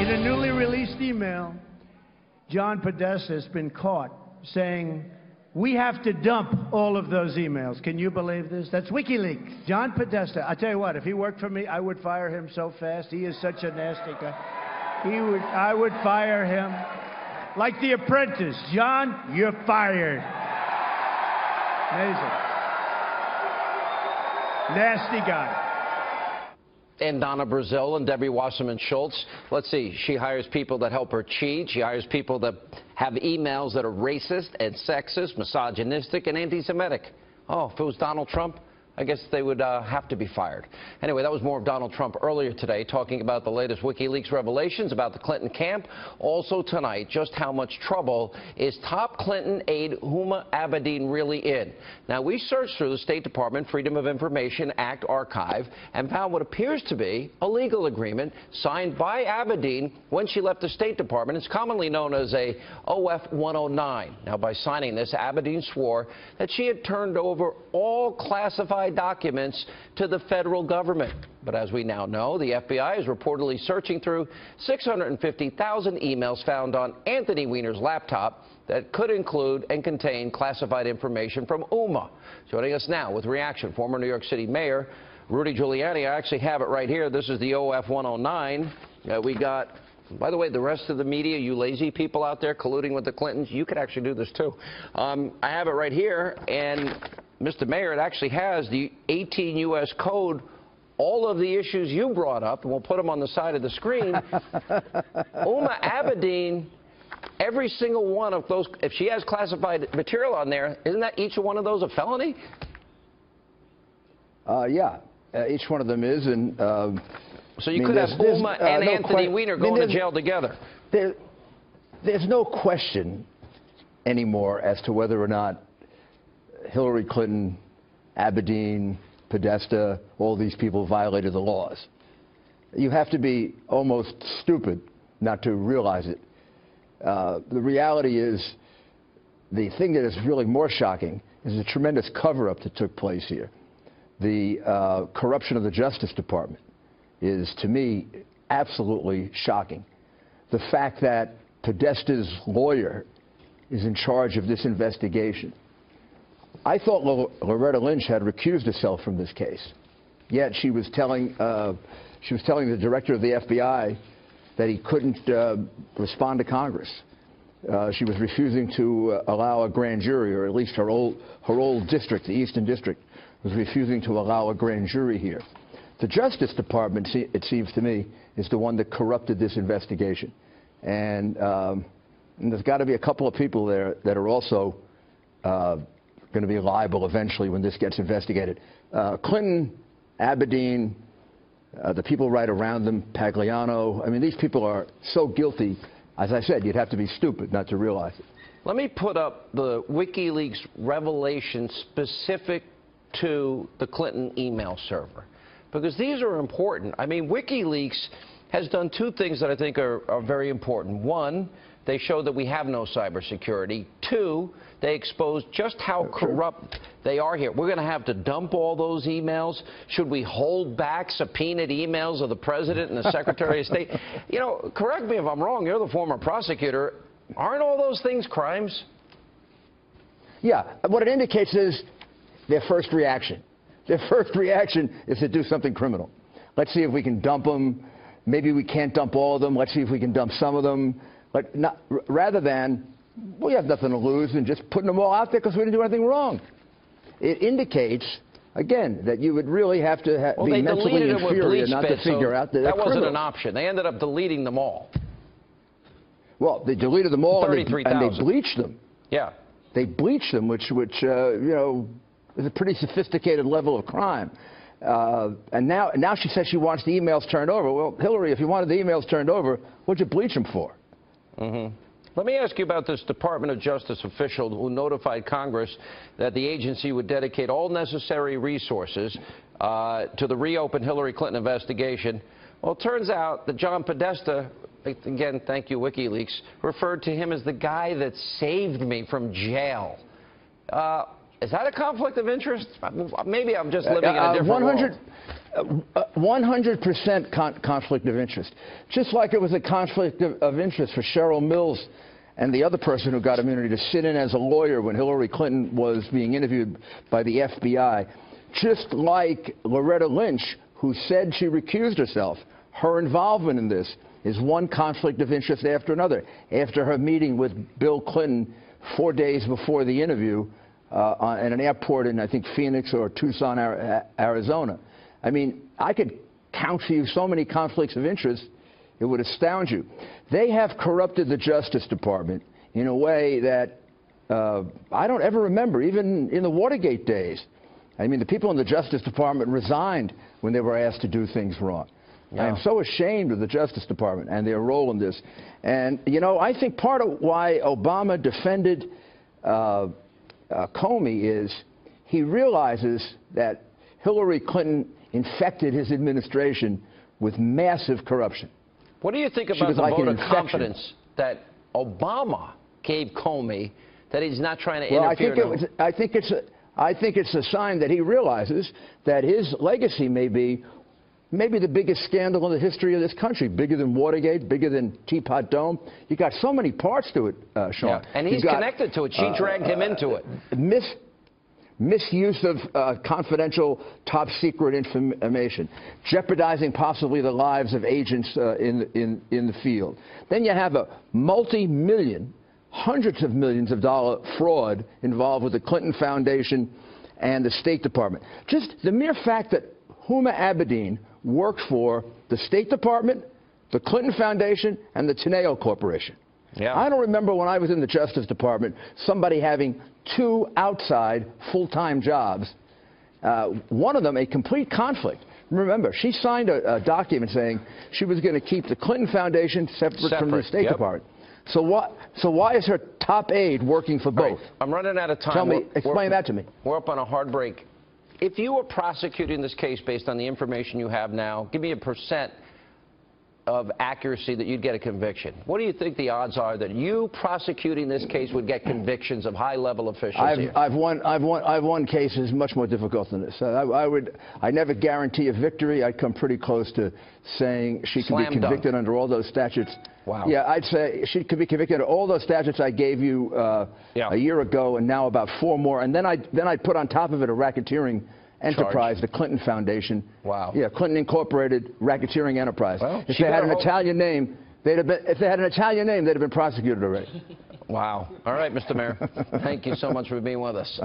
In a newly released email, John Podesta has been caught saying, we have to dump all of those emails. Can you believe this? That's WikiLeaks. John Podesta. I tell you what, if he worked for me, I would fire him so fast. He is such a nasty guy. I would fire him. Like The Apprentice. John, you're fired. Amazing. Nasty guy. And Donna Brazil and Debbie Wasserman Schultz. Let's see, she hires people that help her cheat. She hires people that have emails that are racist and sexist, misogynistic, and anti-Semitic. Oh, if it was Donald Trump, I guess they would have to be fired. Anyway, that was more of Donald Trump earlier today, talking about the latest WikiLeaks revelations about the Clinton camp. Also tonight, just how much trouble is top Clinton aide Huma Abedin really in? Now, we searched through the State Department Freedom of Information Act archive and found what appears to be a legal agreement signed by Abedin when she left the State Department. It's commonly known as a OF 109. Now, by signing this, Abedin swore that she had turned over all classified documents to the federal government. But as we now know, the FBI is reportedly searching through 650,000 emails found on Anthony Weiner's laptop that could include and contain classified information from Huma. Joining us now with reaction, former New York City Mayor Rudy Giuliani. I actually have it right here. This is the OF 109. We got, by the way, the rest of the media, you lazy people out there colluding with the Clintons, you could actually do this too. I have it right here, and Mr. Mayor, it actually has the 18 U.S. Code, all of the issues you brought up, and we'll put them on the side of the screen. Huma Abedin, every single one of those, if she has classified material on there, isn't that each one of those a felony? Yeah, each one of them is. And so you could have Huma and Anthony Weiner going to jail together. There's no question anymore as to whether or not Hillary Clinton, Abedin, Podesta, all these people violated the laws. You have to be almost stupid not to realize it. The reality is, the thing that is really more shocking is the tremendous cover-up that took place here. The corruption of the Justice Department is, to me, absolutely shocking. The fact that Podesta's lawyer is in charge of this investigation. I thought Loretta Lynch had recused herself from this case, yet she was telling the director of the FBI that he couldn't respond to Congress. She was refusing to allow a grand jury, or at least her old district, the Eastern District, was refusing to allow a grand jury here. The Justice Department, it seems to me, is the one that corrupted this investigation, and there's got to be a couple of people there that are also going to be liable eventually when this gets investigated. Clinton, Abedin, the people right around them, Pagliano, I mean, these people are so guilty. As I said, you'd have to be stupid not to realize it. Let me put up the WikiLeaks revelation specific to the Clinton email server, because these are important. I mean, WikiLeaks has done two things that I think are very important. One, they show that we have no cybersecurity. Two, they expose just how corrupt they are here. We're going to have to dump all those emails. Should we hold back subpoenaed emails of the President and the Secretary of State? You know, correct me if I'm wrong. You're the former prosecutor. Aren't all those things crimes? Yeah. What it indicates is their first reaction. Their first reaction is to do something criminal. Let's see if we can dump them. Maybe we can't dump all of them. Let's see if we can dump some of them. But not, rather than, we have nothing to lose, and just putting them all out there because we didn't do anything wrong. It indicates, again, that you would really have to be mentally inferior not to figure out that that wasn't an option. They ended up deleting them all. Well, they deleted them all, and they bleached them. Yeah. They bleached them, which you know, is a pretty sophisticated level of crime. And now she says she wants the emails turned over. Well, Hillary, if you wanted the emails turned over, what'd you bleach them for? Let me ask you about this Department of Justice official who notified Congress that the agency would dedicate all necessary resources to the reopened Hillary Clinton investigation. Well, it turns out that John Podesta, again, thank you, WikiLeaks, referred to him as the guy that saved me from jail. Is that a conflict of interest? Maybe I'm just living in a different world. 100% conflict of interest. Just like it was a conflict of interest for Cheryl Mills and the other person who got immunity to sit in as a lawyer when Hillary Clinton was being interviewed by the FBI. Just like Loretta Lynch, who said she recused herself. Her involvement in this is one conflict of interest after another. After her meeting with Bill Clinton 4 days before the interview at an airport in, I think, Phoenix or Tucson, Arizona. I mean, I could count for you so many conflicts of interest, it would astound you. They have corrupted the Justice Department in a way that I don't ever remember, even in the Watergate days. I mean, the people in the Justice Department resigned when they were asked to do things wrong. Yeah. I am so ashamed of the Justice Department and their role in this. And, you know, I think part of why Obama defended Comey is he realizes that Hillary Clinton infected his administration with massive corruption. What do you think about the vote of confidence that Obama gave Comey, that he's not trying to interfere? I think it's a sign that he realizes that his legacy may be maybe the biggest scandal in the history of this country, bigger than Watergate, bigger than Teapot Dome. You got so many parts to it, Sean. Yeah. And he's connected to it. She dragged him into it. Misuse of confidential, top-secret information, jeopardizing possibly the lives of agents in the field. Then you have a multi-million, hundreds of millions of dollar fraud involved with the Clinton Foundation and the State Department. Just the mere fact that Huma Abedin worked for the State Department, the Clinton Foundation, and the Teneo Corporation. Yeah. I don't remember when I was in the Justice Department somebody having two outside full-time jobs, one of them a complete conflict. Remember, she signed a document saying she was going to keep the Clinton Foundation separate from the State Department. So why is her top aide working for both? Right. I'm running out of time. Tell me, explain that to me. We're up on a hard break. If you were prosecuting this case based on the information you have now, give me a % of accuracy that you'd get a conviction. What do you think the odds are that you prosecuting this case would get convictions of high-level officials here? I've won cases much more difficult than this. I never guarantee a victory. I'd come pretty close to saying she could be convicted under all those statutes. Wow. Yeah, I'd say she could be convicted of all those statutes I gave you a year ago, and now about 4 more. And then I'd put on top of it a racketeering enterprise, the Clinton Foundation. Wow. Yeah, Clinton Incorporated racketeering enterprise. Well, if they had an Italian name, they'd have been prosecuted already. Wow. All right, Mr. Mayor. Thank you so much for being with us.